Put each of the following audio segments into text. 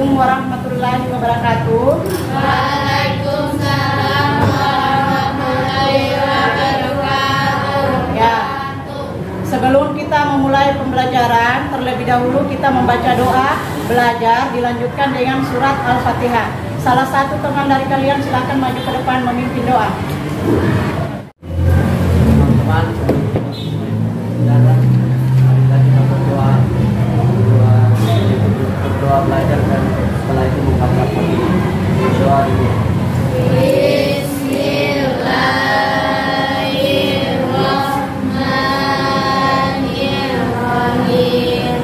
Assalamualaikum warahmatullahi wabarakatuh. Waalaikumsalam warahmatullahi wabarakatuh. Ya, sebelum kita memulai pembelajaran, terlebih dahulu kita membaca doa belajar, dilanjutkan dengan surat Al-Fatihah. Salah satu teman dari kalian silakan maju ke depan memimpin doa. Teman-teman, kita berdoa belajar dan setelah itu mengungkapkan doa dulu. Bismillahirrahmanirrahim.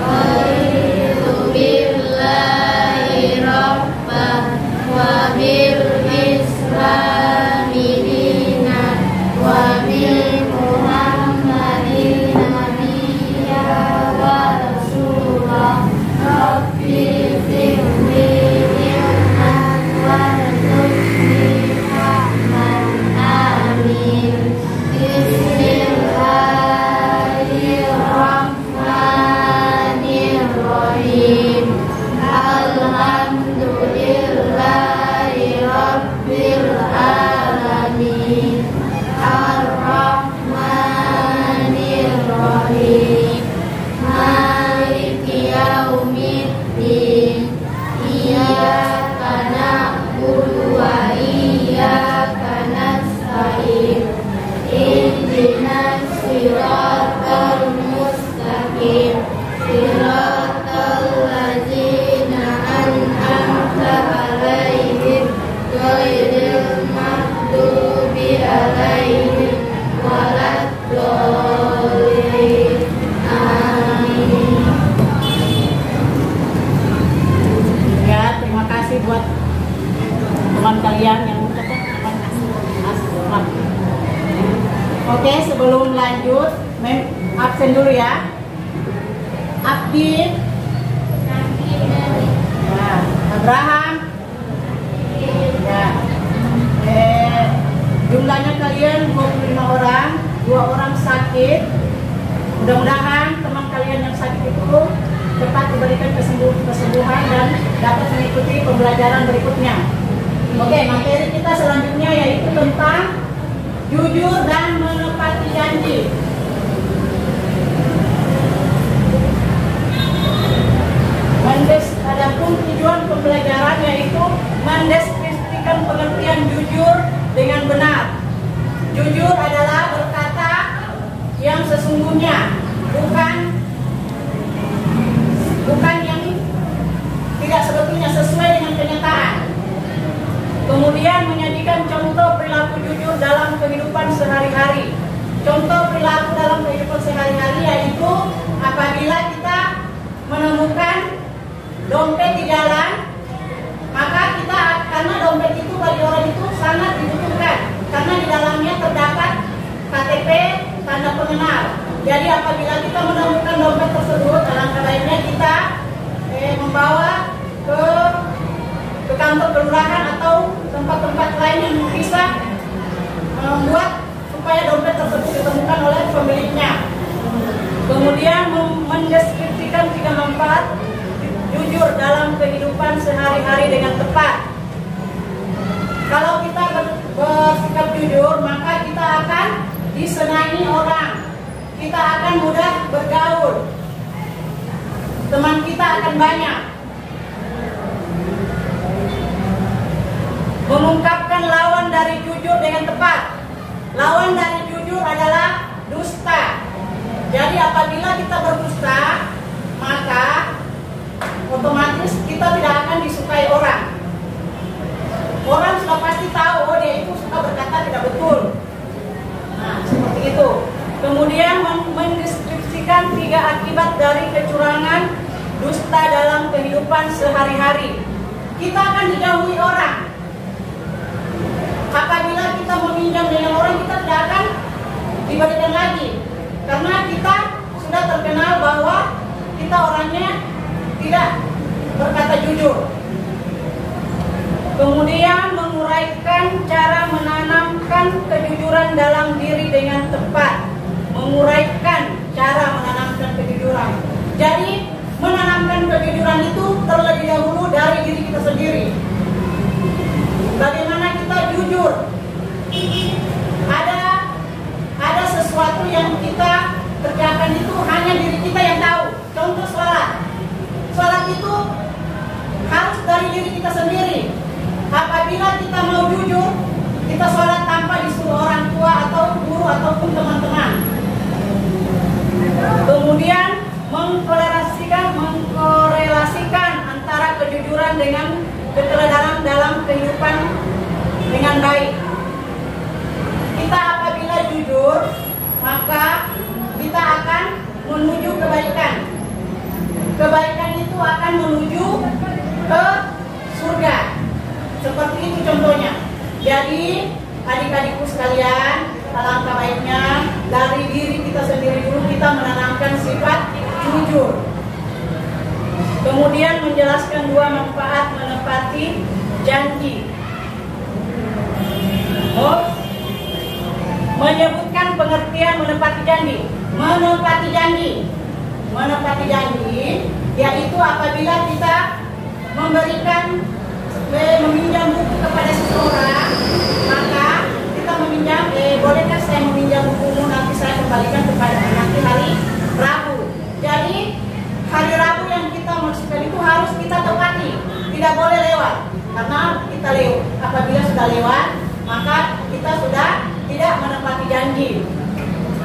A'udzu billahi rabban wa bil islami dinan wa bil muhammadin nabiyya wa rasulah. Rabbi zidni ilman warzuqni fahman. Amin. Bismillahirrahmanirrahim. Alhamdulillahi rabbil alamin. Ar-Rahmanir-Rahim. Maliki yaumiddin. Iyyaka na'budu wa iyyaka nasta'in. Ihdinas siratal mustaqim. Siratal ladzina an'amta 'alaihim ghairil maghdubi 'alaihim waladdallin. Amin. Ya, terima kasih buat teman kalian yang Oke, sebelum lanjut, absen dulu ya. Abdi, nah, Abraham, ya. Jumlahnya kalian 25 orang, 2 orang sakit. Mudah-mudahan teman kalian yang sakit itu cepat diberikan kesembuhan dan dapat mengikuti pembelajaran berikutnya. Oke, materi kita selanjutnya yaitu tentang jujur dan menepati janji. Adapun tujuan pembelajaran yaitu mendeskripsikan pengertian jujur dengan benar. Jujur adalah berkata yang sesungguhnya, bukan yang tidak sebetulnya sesuai dengan kenyataan. Kemudian menyajikan contoh perilaku jujur dalam kehidupan sehari-hari. Contoh perilaku dalam kehidupan sehari-hari yaitu apabila kita menemukan dompet di jalan, maka kita, karena dompet itu bagi orang itu sangat dibutuhkan, karena di dalamnya terdapat KTP, tanda pengenal. Jadi apabila kita menemukan dompet tersebut, alangkah baiknya kita membawa ke kantor kelurahan atau tempat-tempat lain yang bisa membuat supaya dompet tersebut ditemukan oleh pemiliknya. Kemudian mendeskripsikan 3 manfaat jujur dalam kehidupan sehari-hari dengan tepat. Kalau kita bersikap jujur, maka kita akan disenangi orang. Kita akan mudah bergaul. Teman kita akan banyak. Mengungkapkan lawan dari jujur dengan tepat. Lawan dari jujur adalah dusta. Jadi apabila kita berdusta, maka otomatis kita tidak akan disukai orang. Orang sudah pasti tahu, oh dia itu suka berkata tidak betul. Nah, seperti itu. Kemudian mendeskripsikan 3 akibat dari kecurangan dusta dalam kehidupan sehari-hari. Kita akan dijauhi orang. Apabila kita meminjam dengan orang, kita tidak akan diberikan lagi. Karena kita sudah terkenal bahwa kita orangnya tidak berkata jujur. Kemudian menguraikan cara menanamkan kejujuran dalam diri dengan tepat. Menguraikan cara menanamkan kejujuran. Jadi menanamkan kejujuran itu terlebih dahulu maupun teman-teman. Kemudian mengkorelasikan antara kejujuran dengan keteladanan dalam kehidupan dengan baik. Kita apabila jujur, maka kita akan menuju kebaikan. Kebaikan itu akan menuju ke surga. Seperti itu contohnya. Jadi adik-adikku sekalian, alangkah baiknya dari diri kita sendiri dulu kita menanamkan sifat jujur. Kemudian menjelaskan dua manfaat menepati janji. Menyebutkan pengertian menepati janji. Menepati janji yaitu apabila kita meminjam buku kepada seseorang, maka kita meminjam, bolehkah saya meminjam bukumu, nanti saya kembalikan kepada nanti hari Rabu. Jadi hari Rabu yang kita maksudkan itu harus kita tepati, tidak boleh lewat, karena kita apabila sudah lewat, maka kita sudah tidak menepati janji.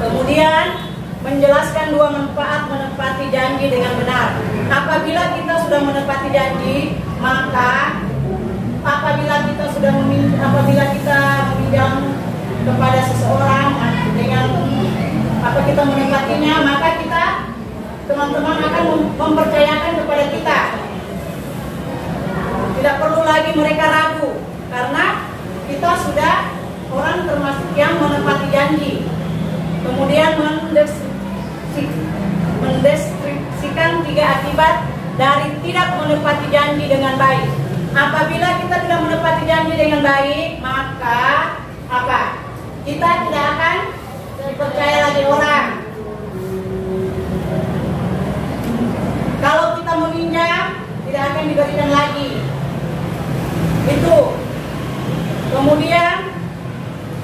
Kemudian menjelaskan dua manfaat menepati janji dengan benar. Apabila kita sudah menepati janji, maka apabila kita meminjam kepada seseorang dengan kita menepatinya, maka kita teman-teman akan mempercayakan kepada kita. Tidak perlu lagi mereka ragu, karena kita sudah orang termasuk yang menepati janji. Kemudian mendeskripsikan tiga akibat dari tidak menepati janji dengan baik. Apabila kita tidak menepati janji dengan baik, maka apa? Kita tidak akan dipercaya lagi orang. Kalau kita meminjam, tidak akan diberikan lagi. Itu. Kemudian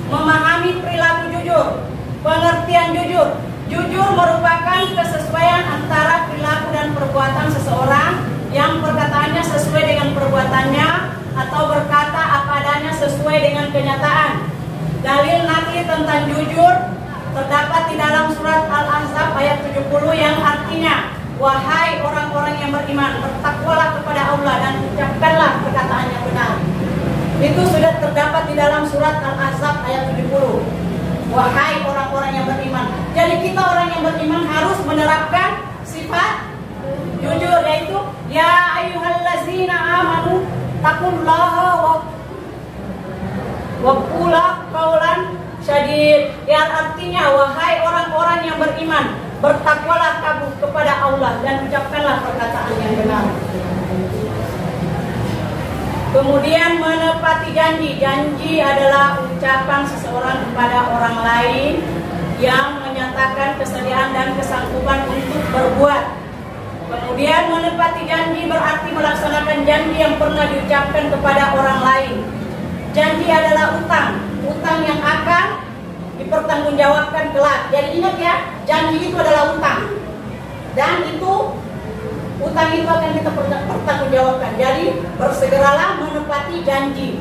memahami perilaku jujur. Pengertian jujur. Jujur merupakan kesesuaian antara perilaku dan perbuatan seseorang yang perkataannya sesuai dengan perbuatannya atau berkata apa adanya sesuai dengan kenyataan. Dalil nakli tentang jujur terdapat di dalam surat Al-Ahzab ayat 70 yang artinya, wahai orang-orang yang beriman, bertakwalah kepada Allah dan ucapkanlah perkataan yang benar. Itu sudah terdapat di dalam surat Al-Ahzab ayat 70. Wahai orang-orang yang beriman. Jadi kita orang yang beriman harus menerapkan sifat jujur, yaitu ya ayyuhallazina amanu taqullaha wa qulu qawlan sadid. Yang artinya wahai orang-orang yang beriman, bertakwalah kamu kepada Allah dan ucapkanlah perkataan yang benar. Kemudian menepati janji. Janji adalah ucapan seseorang kepada orang lain yang menyatakan kesediaan dan kesanggupan untuk berbuat. Kemudian menepati janji berarti melaksanakan janji yang pernah diucapkan kepada orang lain. Janji adalah utang yang akan dipertanggungjawabkan kelak. Jadi ingat ya, janji itu adalah utang. Dan utang itu akan kita pertanggungjawabkan. Jadi bersegeralah menepati janji.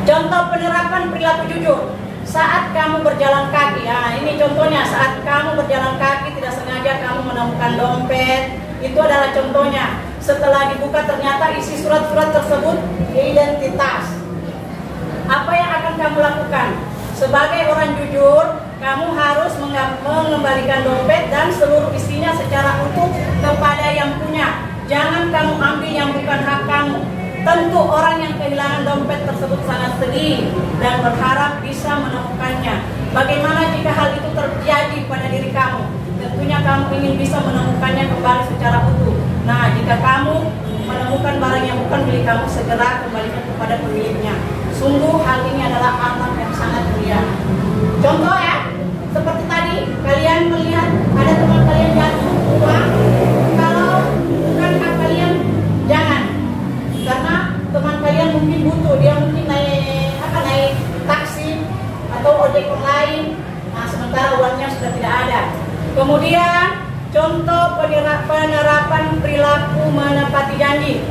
Contoh penerapan perilaku jujur. Saat kamu berjalan kaki, ini contohnya, saat kamu berjalan kaki tidak sengaja kamu menemukan dompet, itu adalah contohnya. Setelah dibuka ternyata isi surat-surat tersebut identitas. Apa yang akan kamu lakukan? Sebagai orang jujur, kamu harus mengembalikan dompet dan seluruh isinya secara utuh kepada yang punya. Jangan kamu ambil yang bukan hak kamu. Tentu orang yang kehilangan dompet tersebut sangat sedih dan berharap bisa menemukannya. Bagaimana jika hal itu terjadi pada diri kamu? Tentunya kamu ingin bisa menemukannya kembali secara utuh. Nah, jika kamu menemukan barang yang bukan milik kamu, segera kembalikan kepada pemiliknya. Sungguh hal ini adalah amal yang sangat mulia. Contoh ya, seperti tadi kalian melihat ada teman kalian jatuh uang, kalau bukan hak kalian jangan, karena teman kalian mungkin butuh, dia mungkin naik taksi atau ojek online, nah sementara uangnya sudah tidak ada. Kemudian contoh penerapan perilaku menepati janji.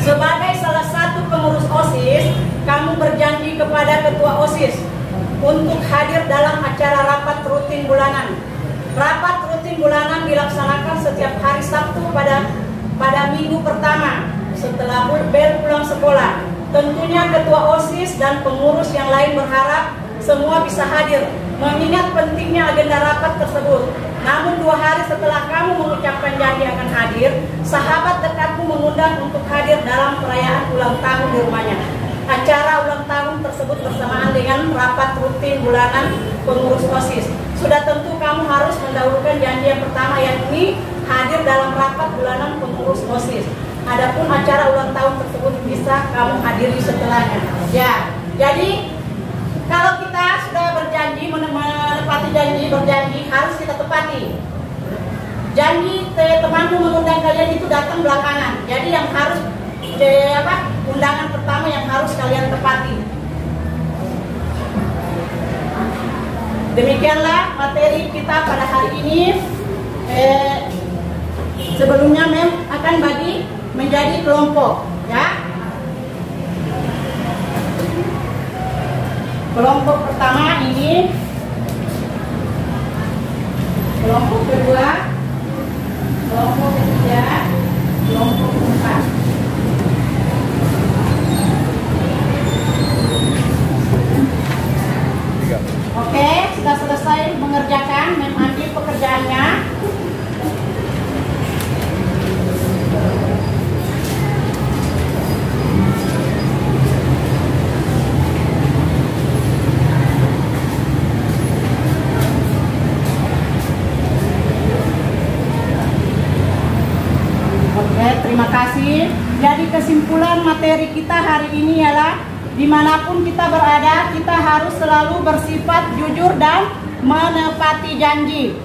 Sebagai salah satu pengurus OSIS, kamu berjanji kepada ketua OSIS untuk hadir dalam acara rapat rutin bulanan. Rapat rutin bulanan dilaksanakan setiap hari Sabtu pada minggu pertama setelah bel pulang sekolah. Tentunya ketua OSIS dan pengurus yang lain berharap semua bisa hadir, mengingat pentingnya agenda rapat tersebut. Namun 2 hari setelah kamu mengucapkan janji akan hadir, sahabat dekatmu mengundang untuk hadir dalam perayaan ulang tahun di rumahnya. Acara ulang tahun tersebut bersamaan dengan rapat rutin bulanan pengurus OSIS. Sudah tentu kamu harus mendahulukan janji yang pertama, yakni hadir dalam rapat bulanan pengurus OSIS. Adapun acara ulang tahun tersebut bisa kamu hadiri setelahnya. Ya, jadi kalau kita sudah berjanji, menepati janji, berjanji harus kita tepati. Janji temanmu mengundang kalian itu datang belakangan. Jadi yang harus undangan pertama yang harus kalian tepati. Demikianlah materi kita pada hari ini. Sebelumnya akan bagi menjadi kelompok, ya. Kelompok pertama ini, kelompok kedua, kelompok ketiga, kelompok keempat. Oke, sudah selesai mengerjakan, mengambil pekerjaannya. Terima kasih. Jadi kesimpulan materi kita hari ini ialah dimanapun kita berada, kita harus selalu bersifat jujur dan menepati janji.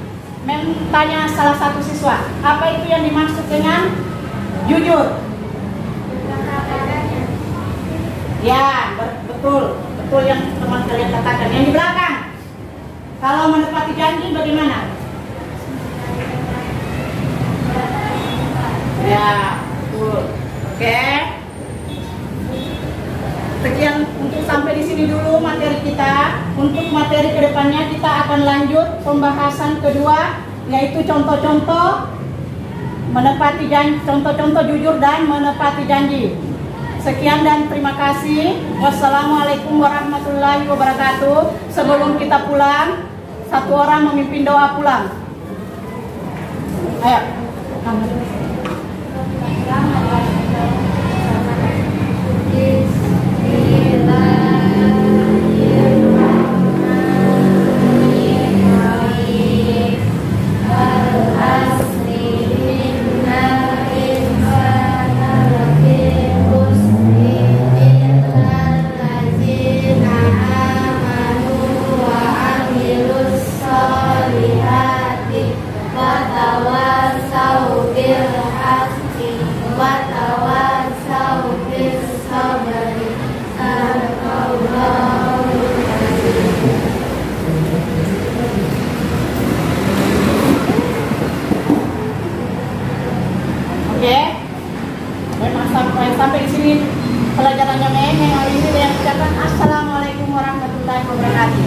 Tanya salah satu siswa, apa itu yang dimaksud dengan jujur? Ya, betul yang teman kalian katakan. Yang di belakang, kalau menepati janji bagaimana? Ya, betul. Oke. Sekian untuk sampai di sini dulu materi kita. Untuk materi kedepannya kita akan lanjut pembahasan kedua, yaitu contoh-contoh menepati janji, contoh-contoh jujur dan menepati janji. Sekian dan terima kasih. Wassalamualaikum warahmatullahi wabarakatuh. Sebelum kita pulang, satu orang memimpin doa pulang. Ayo. Sampai di sini pelajarannya yang hari ini yang ucapkan assalamualaikum warahmatullahi wabarakatuh.